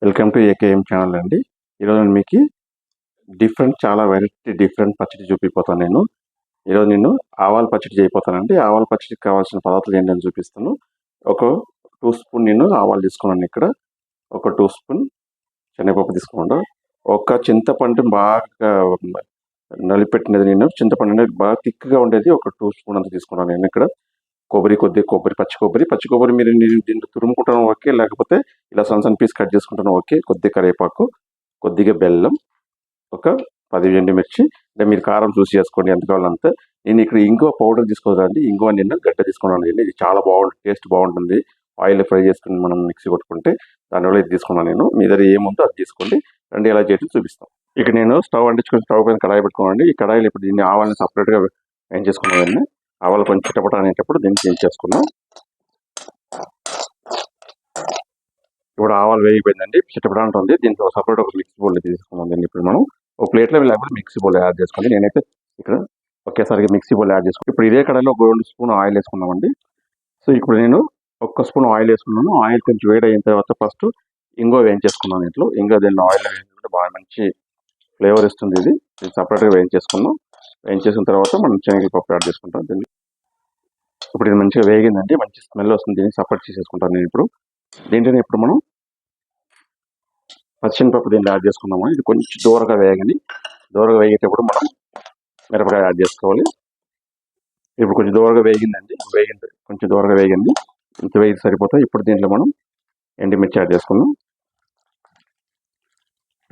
Welcome to AKM channel అండి. ఈరోజు నేను మీకు చాలా డిఫరెంట్ పచ్చడి చూపిపోతాను. ఈరోజు నేను ఆవాల పచ్చడి చేయబోతానండి. ఆవాల పచ్చడికి కావాల్సిన పదార్థాలు ఏంటని చూపిస్తాను. ఒక 2 స్పూన్ నేను ఆవాలు తీసుకున్నాను. ఇక్కడ ఒక 2 స్పూన్ శనగపప్పు తీసుకున్నాను. ఒక చింతపండు బాగా నలిపెట్టినది, నేను చింతపండు అనేది బాగా థిక్గా ఉండేది ఒక 2 స్పూన్ అంత తీసుకున్నాను. నేను ఇక్కడ కొబ్బరి, పచ్చి కొబ్బరి మీరు దీంట్లో తురుముకుంటాను ఓకే, లేకపోతే ఇలా సన్న పీస్ కట్ చేసుకుంటాను ఓకే. కొద్దిగా కరివేపాకు, కొద్దిగా బెల్లం, ఒక 10 ఎండుమిర్చి, అంటే మీరు కారం చూసి చేసుకోండి ఎంత కావాలంటే. నేను ఇక్కడ ఇంగువ పౌడర్ తీసుకోవాలండి. ఇంగువ నిన్న గడ్డ తీసుకున్నాను. ఇది చాలా బాగుంటుంది, టేస్ట్ బాగుంటుంది. ఆయిల్ ఫ్రై చేసుకుని మనం మిక్సీ కొట్టుకుంటే దానివల్ల ఇది తీసుకున్నాను నేను. మీ దగ్గర ఏముందో అది తీసుకోండి. రండి ఎలా చేయడం చూపిస్తాం. ఇక నేను స్టవ్ అంటించుకొని స్టవ్ పైన కడాయి పెట్టుకోనండి. ఈ కడాయిలు ఇప్పుడు దీన్ని ఆవాలని సపరేట్గా ఏం చేసుకున్నాను. ఆవాలు కొంచెం చిటపట అనేటప్పుడు దీన్ని చేంజ్ చేసుకున్నాం. ఇప్పుడు ఆవాలు వేగిపోయిందండి, చిటపట ఉంటుంది. దీంట్లో సపరేట్ ఒక మిక్సీ బౌల్ తీసుకున్నాం. దీన్ని ఇప్పుడు మనం ఒక ప్లేట్లో లేకపోతే మిక్సీ బౌల్ యాడ్ చేసుకోండి. నేనైతే ఇక్కడ ఒకేసారిగా మిక్సీ బౌల్ యాడ్ చేసుకున్నాను. ఇప్పుడు ఇదే కడాయిలో ఒక 2 స్పూన్ ఆయిల్ వేసుకున్నామండి. సో ఇప్పుడు నేను 1 స్పూన్ ఆయిల్ వేసుకున్నాను. ఆయిల్ కొంచెం వేడి అయిన తర్వాత ఫస్ట్ ఇంగువ వేయించేసుకున్నాను. ఇంట్లో ఇంగువ దీన్ని ఆయిల్ వేయించుకుంటే బాగా మంచి ఫ్లేవర్ ఇస్తుంది. ఇది సపరేట్గా వేయించేసుకున్నాం. వేయించేసిన తర్వాత మనం శనగపప్పు యాడ్ చేసుకుంటాం. దీన్ని ఇప్పుడు ఇది మంచిగా వేగిందండి, మంచి స్మెల్ వస్తుంది. దీన్ని సపరేట్ చేసేసుకుంటాను నేను ఇప్పుడు. దీంట్లోనే ఇప్పుడు మనం పచ్చెనపప్పు దీన్ని యాడ్ చేసుకున్నాము. ఇది కొంచెం దూరగా వేగేటప్పుడు మనం మిరపకాయ యాడ్ చేసుకోవాలి. ఇప్పుడు కొంచెం దూరగా వేగిందండి, కొంచెం దూరగా వేగింది, ఇంత వేగి సరిపోతాయి. ఇప్పుడు దీంట్లో మనం ఎండుమిర్చి యాడ్ చేసుకున్నాం.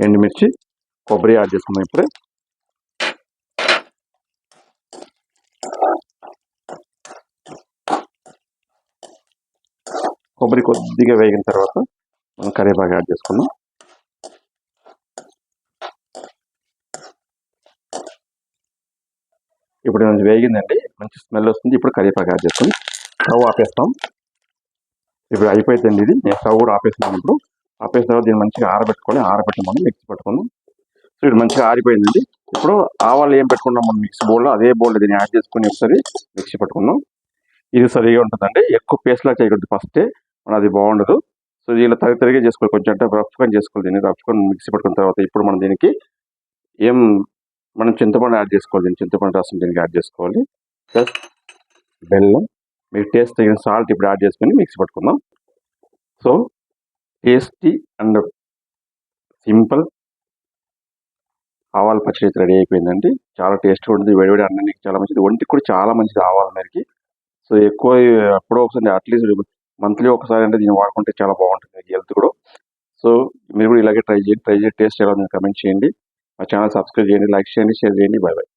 ఎండుమిర్చి, కొబ్బరి యాడ్ చేసుకున్నాం. ఇప్పుడే కొబ్బరి కొద్దిగా వేగిన తర్వాత మనం కరివేపాకు యాడ్ చేసుకున్నాం. ఇప్పుడు మంచి వేగిందండి, మంచి స్మెల్ వస్తుంది. ఇప్పుడు కరివేపాకు యాడ్ చేసుకుని స్టవ్ ఆపేస్తాం. ఇప్పుడు అయిపోయిందండి ఇది. నేను స్టవ్ కూడా ఆపేస్తున్నాను. ఇప్పుడు ఆపేసిన తర్వాత దీన్ని మంచిగా ఆరబెట్టి మనం మిక్సీ పట్టుకున్నాం. సో ఇది మంచిగా ఆరిపోయిందండి. ఇప్పుడు ఆవాలు ఏం పెట్టుకున్నాం మనం మిక్సీ బౌల్లో, అదే బౌల్లో దీన్ని యాడ్ చేసుకుని ఒకసారి మిక్సీ పట్టుకున్నాం. ఇది సరిగా ఉంటుందండి. ఎక్కువ పేస్ట్లా చేయకూడదు ఫస్టే, మన అది బాగుండదు. సో దీనిలో తరిగా చేసుకోవాలి, కొంచెం అంటే రఫ్గా చేసుకోవాలి. దీన్ని రఫ్గా మిక్సీ పట్టుకున్న తర్వాత ఇప్పుడు మనం దీనికి మనం చింతపండు యాడ్ చేసుకోవాలి. దీన్ని చింతపండు రసం దీనికి యాడ్ చేసుకోవాలి. ప్లస్ బెల్లం, మీకు టేస్ట్ తగిన సాల్ట్ ఇప్పుడు యాడ్ చేసుకొని మిక్సీ పట్టుకుందాం. సో టేస్టీ అండ్ సింపుల్ ఆవాల పచ్చడి రెడీ అయిపోయిందండి. చాలా టేస్ట్గా ఉంటుంది. వేడివేడి అన్నానికి చాలా మంచిది, ఒంటికి కూడా చాలా మంచిది ఆవాల మేరకి. సో ఎక్కువ ఎప్పుడో ఒకసారి, అట్లీస్ట్ మంత్లీ ఒకసారి అంటే దీన్ని వాడుకుంటే చాలా బాగుంటుంది హెల్త్ కూడా. సో మీరు కూడా ఇలాగే ట్రై చేయండి. టేస్ట్ ఎలా ఉంది కమెంట్ చేయండి. మా ఛానల్ సబ్స్క్రైబ్ చేయండి, లైక్ చేయండి, షేర్ చేయండి. Bye bye.